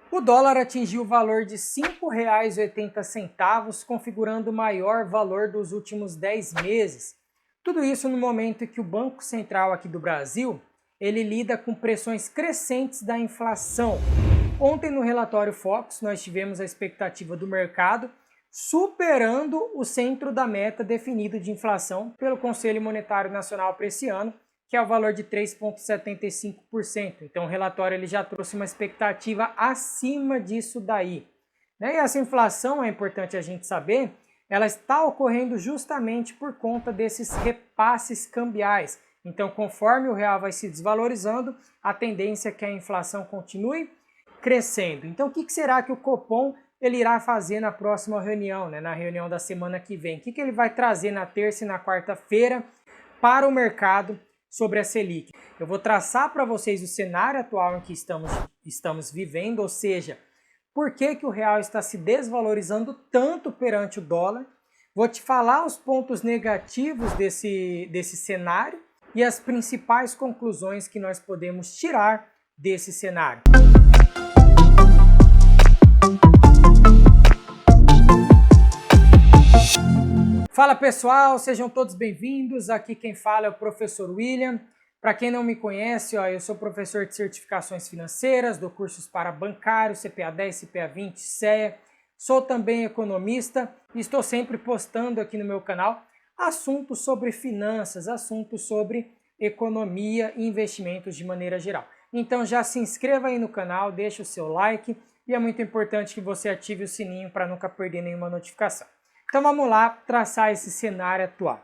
O dólar atingiu o valor de R$ 5,80, configurando o maior valor dos últimos 10 meses. Tudo isso no momento em que o Banco Central aqui do Brasil, ele lida com pressões crescentes da inflação. Ontem no relatório Focus nós tivemos a expectativa do mercado superando o centro da meta definido de inflação pelo Conselho Monetário Nacional para esse ano, que é o valor de 3,75%. Então o relatório ele já trouxe uma expectativa acima disso daí. E essa inflação, é importante a gente saber, ela está ocorrendo justamente por conta desses repasses cambiais. Então, conforme o real vai se desvalorizando, a tendência é que a inflação continue crescendo. Então, o que será que o Copom ele irá fazer na próxima reunião, na reunião da semana que vem? O que ele vai trazer na terça e na quarta-feira para o mercado sobre a Selic? Eu vou traçar para vocês o cenário atual em que estamos vivendo, ou seja, por que o real está se desvalorizando tanto perante o dólar. Vou te falar os pontos negativos desse cenário e as principais conclusões que nós podemos tirar desse cenário. Fala pessoal, sejam todos bem-vindos. Aqui quem fala é o professor William. Para quem não me conhece, eu sou professor de certificações financeiras, dou cursos para bancário, CPA 10, CPA 20, CEA. Sou também economista e estou sempre postando aqui no meu canal assuntos sobre finanças, assuntos sobre economia e investimentos de maneira geral. Então já se inscreva aí no canal, deixa o seu like e é muito importante que você ative o sininho para nunca perder nenhuma notificação. Então vamos lá traçar esse cenário atual.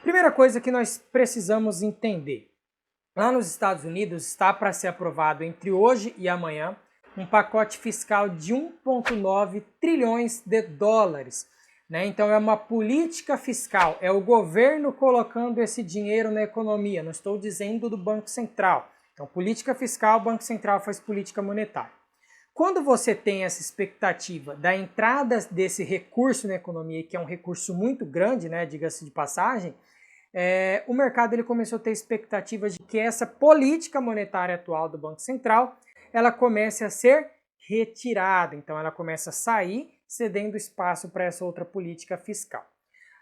Primeira coisa que nós precisamos entender. Lá nos Estados Unidos está para ser aprovado entre hoje e amanhã um pacote fiscal de 1,9 trilhões de dólares. Então é uma política fiscal, é o governo colocando esse dinheiro na economia, não estou dizendo do Banco Central. Então política fiscal, o Banco Central faz política monetária. Quando você tem essa expectativa da entrada desse recurso na economia, que é um recurso muito grande, diga-se de passagem, o mercado ele começou a ter expectativas de que essa política monetária atual do Banco Central ela comece a ser retirada. Então ela começa a sair, cedendo espaço para essa outra política fiscal.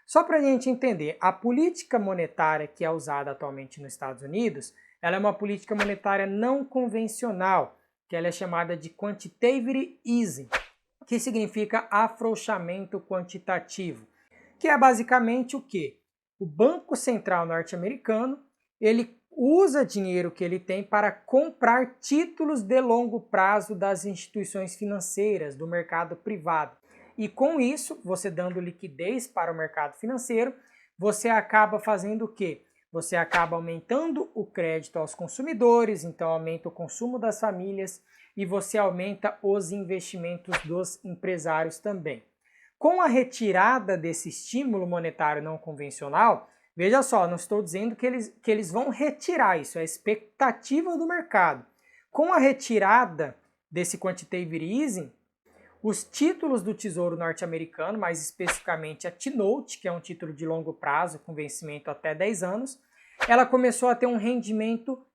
Só para a gente entender, a política monetária que é usada atualmente nos Estados Unidos, ela é uma política monetária não convencional, que ela é chamada de quantitative easing, que significa afrouxamento quantitativo, que é basicamente o quê? O Banco Central norte-americano, ele usa dinheiro que ele tem para comprar títulos de longo prazo das instituições financeiras, do mercado privado. E com isso, você dando liquidez para o mercado financeiro, você acaba fazendo o quê? Você acaba aumentando o crédito aos consumidores, então aumenta o consumo das famílias e você aumenta os investimentos dos empresários também. Com a retirada desse estímulo monetário não convencional, veja só, não estou dizendo que eles vão retirar isso, é a expectativa do mercado. Com a retirada desse quantitative easing, os títulos do Tesouro norte-americano, mais especificamente a T-Note, que é um título de longo prazo com vencimento até 10 anos, ela começou a ter um rendimento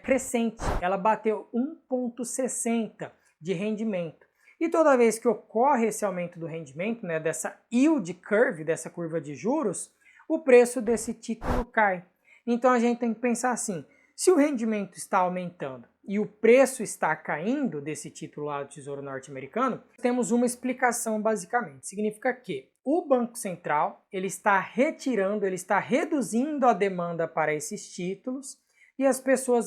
crescente, ela bateu 1,60 de rendimento. E toda vez que ocorre esse aumento do rendimento, dessa yield curve, dessa curva de juros, o preço desse título cai. Então a gente tem que pensar assim, se o rendimento está aumentando e o preço está caindo desse título lá do Tesouro norte-americano, temos uma explicação basicamente. Significa que o Banco Central ele está retirando, ele está reduzindo a demanda para esses títulos e as pessoas,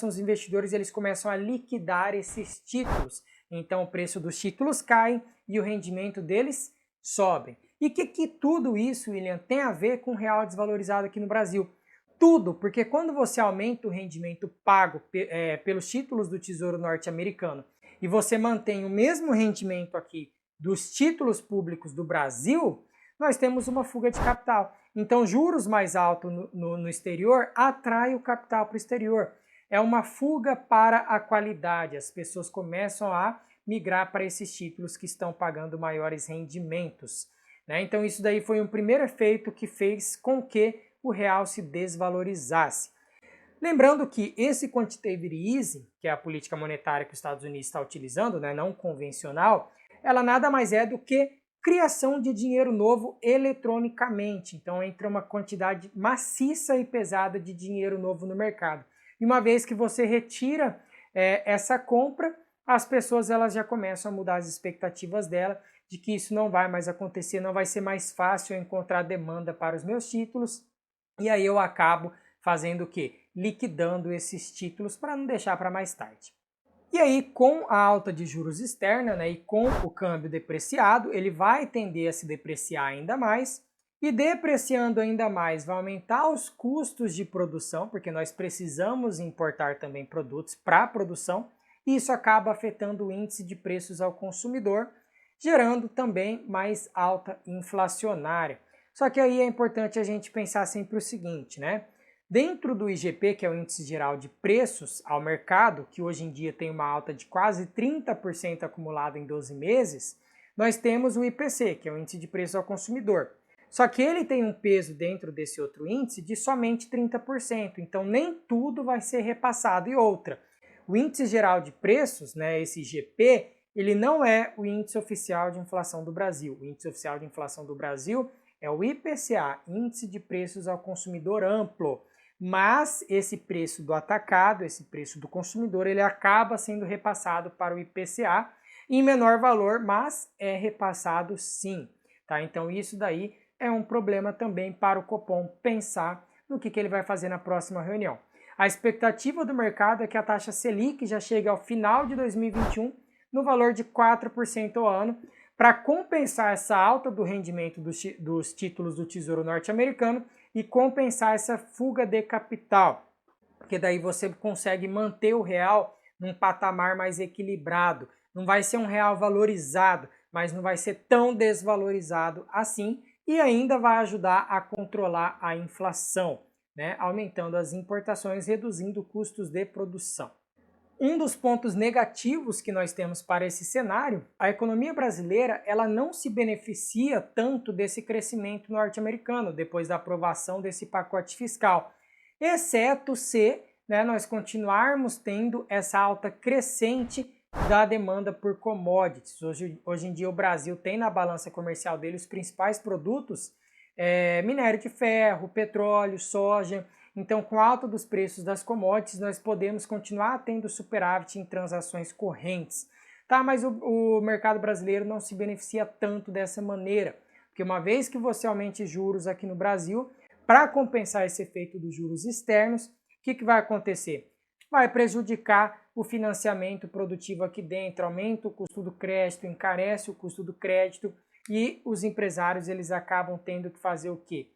os investidores, eles começam a liquidar esses títulos. Então o preço dos títulos cai e o rendimento deles sobe. E o que tudo isso, William, tem a ver com o real desvalorizado aqui no Brasil? Tudo, porque quando você aumenta o rendimento pago pelos títulos do Tesouro norte-americano e você mantém o mesmo rendimento aqui dos títulos públicos do Brasil, nós temos uma fuga de capital. Então juros mais altos no exterior atrai o capital para o exterior. É uma fuga para a qualidade, as pessoas começam a migrar para esses títulos que estão pagando maiores rendimentos. Então isso daí foi um primeiro efeito que fez com que o real se desvalorizasse. Lembrando que esse quantitative easing, que é a política monetária que os Estados Unidos está utilizando, né, não convencional, ela nada mais é do que criação de dinheiro novo eletronicamente. Então entra uma quantidade maciça e pesada de dinheiro novo no mercado. E uma vez que você retira essa compra, as pessoas elas já começam a mudar as expectativas dela de que isso não vai mais acontecer, não vai ser mais fácil eu encontrar demanda para os meus títulos, e aí eu acabo fazendo o quê? Liquidando esses títulos para não deixar para mais tarde. E aí, com a alta de juros externa, né, e com o câmbio depreciado, ele vai tender a se depreciar ainda mais, e depreciando ainda mais vai aumentar os custos de produção, porque nós precisamos importar também produtos para a produção, e isso acaba afetando o índice de preços ao consumidor, gerando também mais alta inflacionária. Só que aí é importante a gente pensar sempre o seguinte, né? Dentro do IGP, que é o Índice Geral de Preços ao Mercado, que hoje em dia tem uma alta de quase 30% acumulada em 12 meses, nós temos o IPC, que é o Índice de Preço ao Consumidor. Só que ele tem um peso dentro desse outro índice de somente 30%, então nem tudo vai ser repassado. E outra, o Índice Geral de Preços, né, esse IGP, ele não é o Índice Oficial de Inflação do Brasil. O Índice Oficial de Inflação do Brasil é o IPCA, Índice de Preços ao Consumidor Amplo. Mas esse preço do atacado, esse preço do consumidor, ele acaba sendo repassado para o IPCA em menor valor, mas é repassado sim. Tá? Então isso daí é um problema também para o Copom pensar no que ele vai fazer na próxima reunião. A expectativa do mercado é que a taxa Selic já chegue ao final de 2021 no valor de 4% ao ano, para compensar essa alta do rendimento dos títulos do Tesouro Norte-Americano e compensar essa fuga de capital, porque daí você consegue manter o real num patamar mais equilibrado. Não vai ser um real valorizado, mas não vai ser tão desvalorizado assim, e ainda vai ajudar a controlar a inflação, né? Aumentando as importações, reduzindo custos de produção. Um dos pontos negativos que nós temos para esse cenário, a economia brasileira ela não se beneficia tanto desse crescimento norte-americano depois da aprovação desse pacote fiscal, exceto se nós continuarmos tendo essa alta crescente da demanda por commodities. Hoje em dia o Brasil tem na balança comercial dele os principais produtos, minério de ferro, petróleo, soja. Então, com a alta dos preços das commodities, nós podemos continuar tendo superávit em transações correntes. Tá, mas o mercado brasileiro não se beneficia tanto dessa maneira, porque uma vez que você aumente juros aqui no Brasil, para compensar esse efeito dos juros externos, o que vai acontecer? Vai prejudicar o financiamento produtivo aqui dentro, aumenta o custo do crédito, encarece o custo do crédito e os empresários eles acabam tendo que fazer o quê?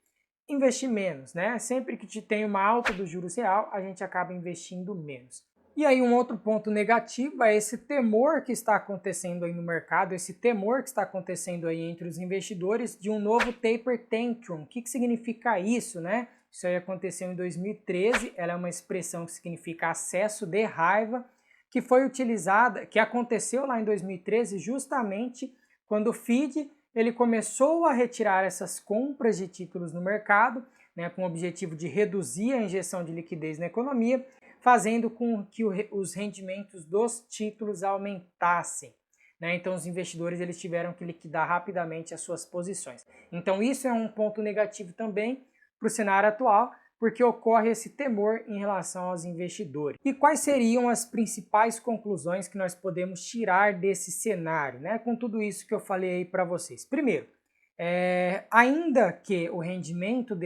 Investir menos, né? Sempre que tem uma alta do juros real, a gente acaba investindo menos. E aí um outro ponto negativo é esse temor que está acontecendo aí no mercado, esse temor que está acontecendo aí entre os investidores de um novo taper tantrum. O que significa isso, né? Isso aí aconteceu em 2013, ela é uma expressão que significa acesso de raiva, que foi utilizada, que aconteceu lá em 2013 justamente quando o FID ele começou a retirar essas compras de títulos no mercado, né, com o objetivo de reduzir a injeção de liquidez na economia, fazendo com que os rendimentos dos títulos aumentassem. Né? Então os investidores eles tiveram que liquidar rapidamente as suas posições. Então isso é um ponto negativo também para o cenário atual, porque ocorre esse temor em relação aos investidores. E quais seriam as principais conclusões que nós podemos tirar desse cenário, né? Com tudo isso que eu falei aí para vocês. Primeiro, ainda que o rendimento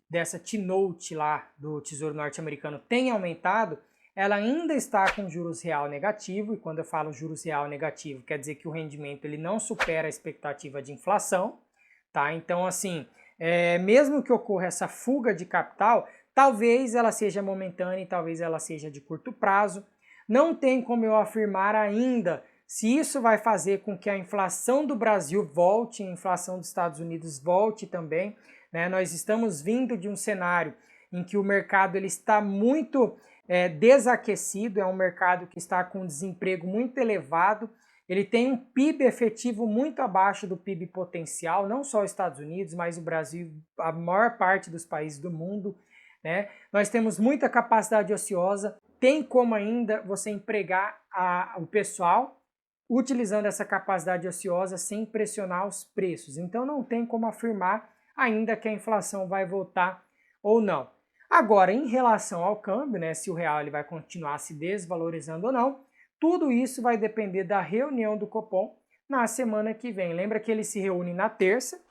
dessa T-Note lá do Tesouro Norte-Americano tenha aumentado, ela ainda está com juros real negativo, e quando eu falo juros real negativo, quer dizer que o rendimento ele não supera a expectativa de inflação, tá? Então, assim, mesmo que ocorra essa fuga de capital, talvez ela seja momentânea e talvez ela seja de curto prazo. Não tem como eu afirmar ainda se isso vai fazer com que a inflação do Brasil volte, a inflação dos Estados Unidos volte também. Né? Nós estamos vindo de um cenário em que o mercado ele está muito desaquecido, é um mercado que está com desemprego muito elevado, ele tem um PIB efetivo muito abaixo do PIB potencial, não só os Estados Unidos, mas o Brasil, a maior parte dos países do mundo. né? Nós temos muita capacidade ociosa, tem como ainda você empregar o pessoal utilizando essa capacidade ociosa sem pressionar os preços. Então não tem como afirmar ainda que a inflação vai voltar ou não. Agora, em relação ao câmbio, né, se o real ele vai continuar se desvalorizando ou não, tudo isso vai depender da reunião do Copom na semana que vem. Lembra que ele se reúne na terça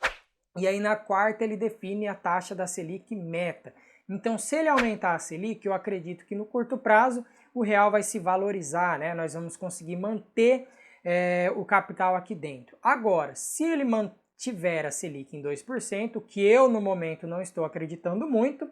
e aí na quarta ele define a taxa da Selic meta. Então, se ele aumentar a Selic, eu acredito que no curto prazo o real vai se valorizar, né? Nós vamos conseguir manter o capital aqui dentro. Agora, se ele mantiver a Selic em 2%, que eu no momento não estou acreditando muito,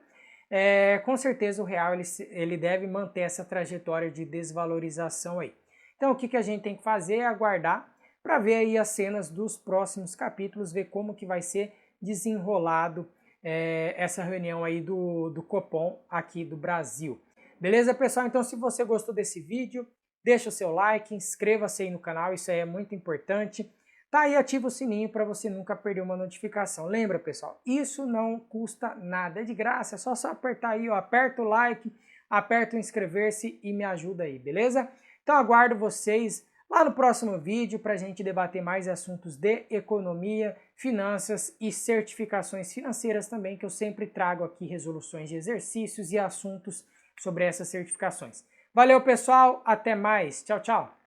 com certeza o real ele deve manter essa trajetória de desvalorização aí. Então o que a gente tem que fazer é aguardar para ver aí as cenas dos próximos capítulos, ver como que vai ser desenrolado essa reunião aí do Copom aqui do Brasil. Beleza, pessoal? Então se você gostou desse vídeo, deixa o seu like, inscreva-se aí no canal, isso aí é muito importante. Tá aí, ativa o sininho para você nunca perder uma notificação. Lembra, pessoal, isso não custa nada, é de graça, é só apertar aí, ó, aperta o like, aperta o inscrever-se e me ajuda aí, beleza? Então aguardo vocês lá no próximo vídeo para a gente debater mais assuntos de economia, finanças e certificações financeiras também, que eu sempre trago aqui resoluções de exercícios e assuntos sobre essas certificações. Valeu, pessoal, até mais, tchau, tchau!